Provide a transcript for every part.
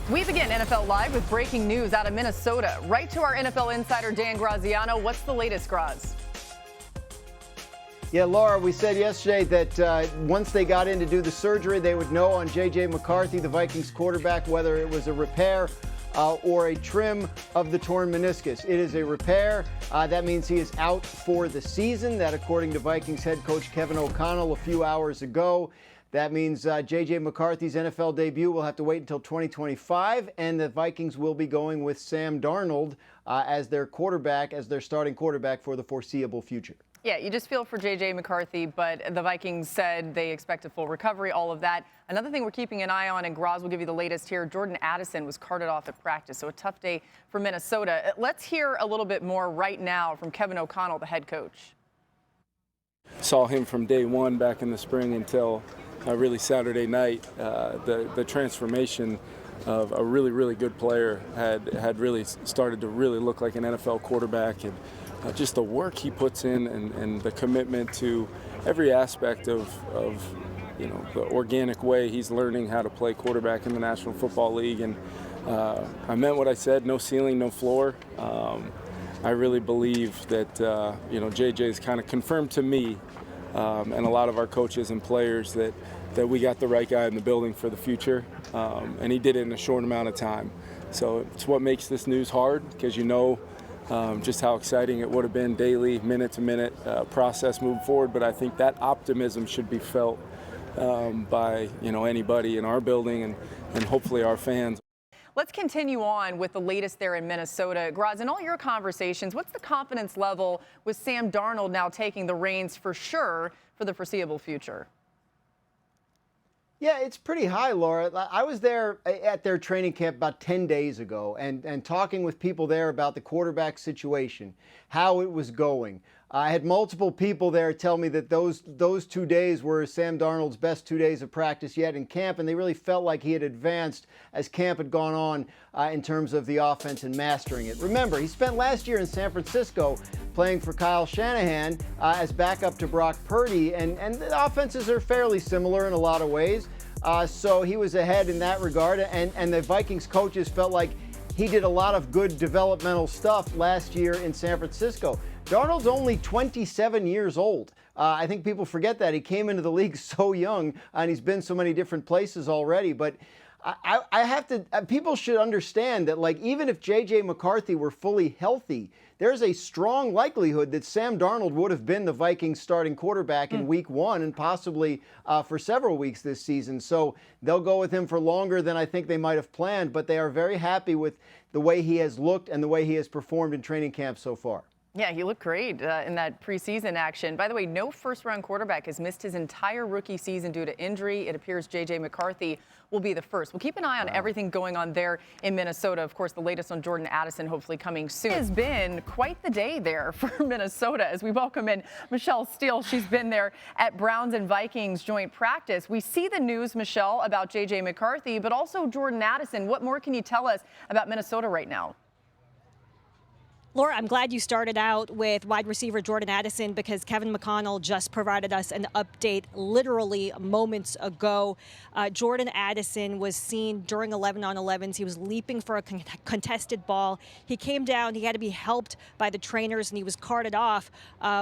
We begin NFL Live with breaking news out of Minnesota. Right to our NFL insider, Dan Graziano. What's the latest, Graz? Yeah, Laura, we said yesterday that once they got in to do the surgery, they would know on J.J. McCarthy, the Vikings quarterback, whether it was a repair or a trim of the torn meniscus. It is a repair. That means he is out for the season. That, according to Vikings head coach Kevin O'Connell a few hours ago. That means J.J. McCarthy's NFL debut will have to wait until 2025, and the Vikings will be going with Sam Darnold as their quarterback, as their starting quarterback for the foreseeable future. Yeah, you just feel for J.J. McCarthy, but the Vikings said they expect a full recovery, all of that. Another thing we're keeping an eye on, and Graz will give you the latest here, Jordan Addison was carted off at practice, so a tough day for Minnesota. Let's hear a little bit more right now from Kevin O'Connell, the head coach. Saw him from day one back in the spring until really Saturday night. The transformation of a really, really good player had really started to really look like an NFL quarterback, and just the work he puts in and the commitment to every aspect of the organic way he's learning how to play quarterback in the National Football League. And I meant what I said, no ceiling, no floor. I really believe that JJ's kind of confirmed to me and a lot of our coaches and players that we got the right guy in the building for the future, and he did it in a short amount of time. So it's what makes this news hard, because just how exciting it would have been daily, minute-to-minute process moving forward. But I think that optimism should be felt by anybody in our building and hopefully our fans. Let's continue on with the latest there in Minnesota. Graz, in all your conversations, what's the confidence level with Sam Darnold now taking the reins for sure for the foreseeable future? Yeah, it's pretty high, Laura. I was there at their training camp about 10 days ago and talking with people there about the quarterback situation, how it was going. I had multiple people there tell me that those 2 days were Sam Darnold's best 2 days of practice yet in camp, and they really felt like he had advanced as camp had gone on in terms of the offense and mastering it. Remember, he spent last year in San Francisco playing for Kyle Shanahan as backup to Brock Purdy, and the offenses are fairly similar in a lot of ways. So he was ahead in that regard, and the Vikings coaches felt like he did a lot of good developmental stuff last year in San Francisco. Darnold's only 27 years old. I think people forget that. He came into the league so young, and he's been so many different places already. But I have to, people should understand that, like, even if J.J. McCarthy were fully healthy, there's a strong likelihood that Sam Darnold would have been the Vikings starting quarterback in week one and possibly for several weeks this season. So they'll go with him for longer than I think they might have planned, but they are very happy with the way he has looked and the way he has performed in training camp so far. Yeah, he looked great in that preseason action. By the way, no first-round quarterback has missed his entire rookie season due to injury. It appears J.J. McCarthy will be the first. We'll keep an eye on everything going on there in Minnesota. Of course, the latest on Jordan Addison hopefully coming soon. It has been quite the day there for Minnesota as we welcome in Michele Steele. She's been there at Browns and Vikings joint practice. We see the news, Michele, about J.J. McCarthy, but also Jordan Addison. What more can you tell us about Minnesota right now? Laura, I'm glad you started out with wide receiver Jordan Addison, because Kevin McConnell just provided us an update literally moments ago. Jordan Addison was seen during 11-on-11s. He was leaping for a contested ball. He came down. He had to be helped by the trainers, and he was carted off.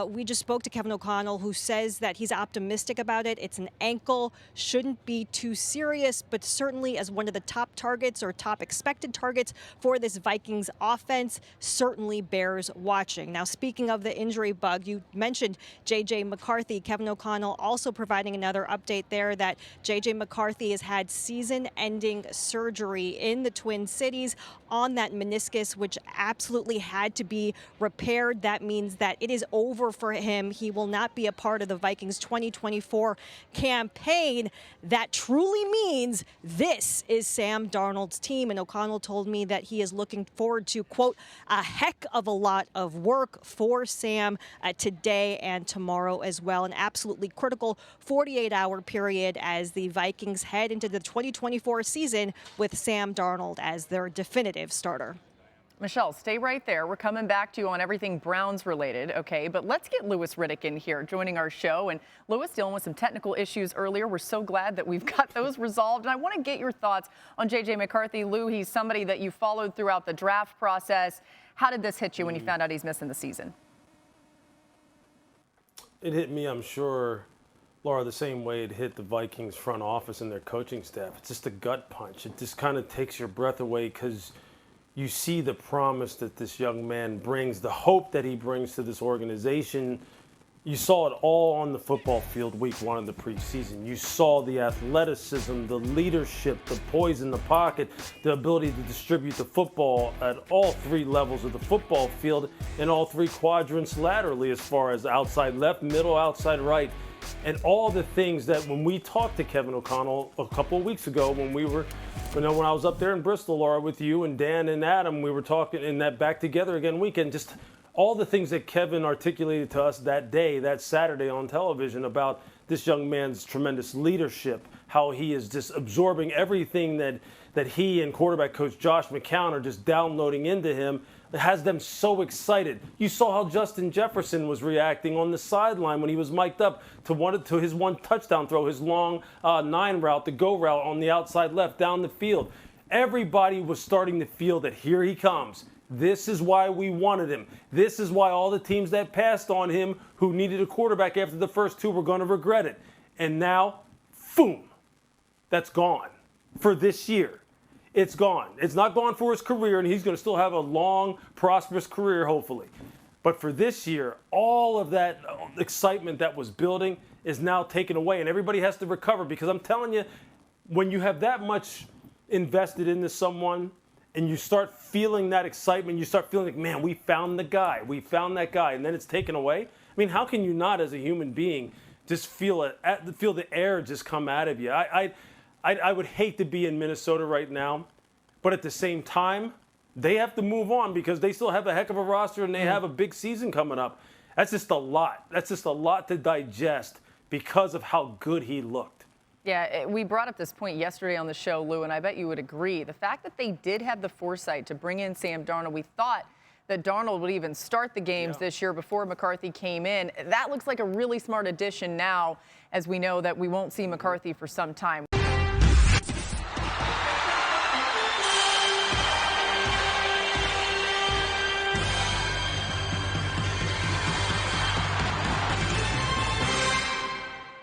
We just spoke to Kevin O'Connell, who says that he's optimistic about it. It's an ankle, shouldn't be too serious, but certainly as one of the top targets or top expected targets for this Vikings offense, certainly bears watching. Now, speaking of the injury bug, you mentioned J.J. McCarthy. Kevin O'Connell also providing another update there that J.J. McCarthy has had season-ending surgery in the Twin Cities on that meniscus, which absolutely had to be repaired. That means that it is over for him. He will not be a part of the Vikings 2024 campaign. That truly means this is Sam Darnold's team, and O'Connell told me that he is looking forward to, quote, a heck of a lot of work for Sam today and tomorrow as well. An absolutely critical 48-hour period as the Vikings head into the 2024 season with Sam Darnold as their definitive starter. Michelle, stay right there. We're coming back to you on everything Browns related, okay? But let's get Louis Riddick in here joining our show. And Louis dealing with some technical issues earlier. We're so glad that we've got those resolved. And I want to get your thoughts on J.J. McCarthy. Lou, he's somebody that you followed throughout the draft process. How did this hit you when you found out he's missing the season? It hit me, I'm sure, Laura, the same way it hit the Vikings front office and their coaching staff. It's just a gut punch. It just kind of takes your breath away because you see the promise that this young man brings, the hope that he brings to this organization. You saw it all on the football field week 1 of the preseason. You saw the athleticism, the leadership, the poise in the pocket, the ability to distribute the football at all 3 levels of the football field in all 3 quadrants laterally, as far as outside left, middle, outside right. And all the things that when we talked to Kevin O'Connell a couple of weeks ago, when I was up there in Bristol, Laura, with you and Dan and Adam, we were talking in that Back Together Again weekend, just all the things that Kevin articulated to us that day, that Saturday on television, about this young man's tremendous leadership, how he is just absorbing everything that he and quarterback coach Josh McCown are just downloading into him. It has them so excited. You saw how Justin Jefferson was reacting on the sideline when he was mic'd up to his 1 touchdown throw, his long 9 route, the go route on the outside left down the field. Everybody was starting to feel that here he comes. This is why we wanted him. This is why all the teams that passed on him who needed a quarterback after the first 2 were going to regret it. And now, boom, that's gone for this year. It's gone. It's not gone for his career, and he's going to still have a long, prosperous career, hopefully. But for this year, all of that excitement that was building is now taken away, and everybody has to recover, because I'm telling you, when you have that much invested into someone and you start feeling that excitement, you start feeling like, man, we found the guy, we found that guy, and then it's taken away. I mean, how can you not, as a human being, just feel the air just come out of you? I would hate to be in Minnesota right now, but at the same time, they have to move on because they still have a heck of a roster and they have a big season coming up. That's just a lot. That's just a lot to digest because of how good he looked. Yeah, we brought up this point yesterday on the show, Lou, and I bet you would agree. The fact that they did have the foresight to bring in Sam Darnold, we thought that Darnold would even start the games this year before McCarthy came in. That looks like a really smart addition now, as we know that we won't see McCarthy for some time.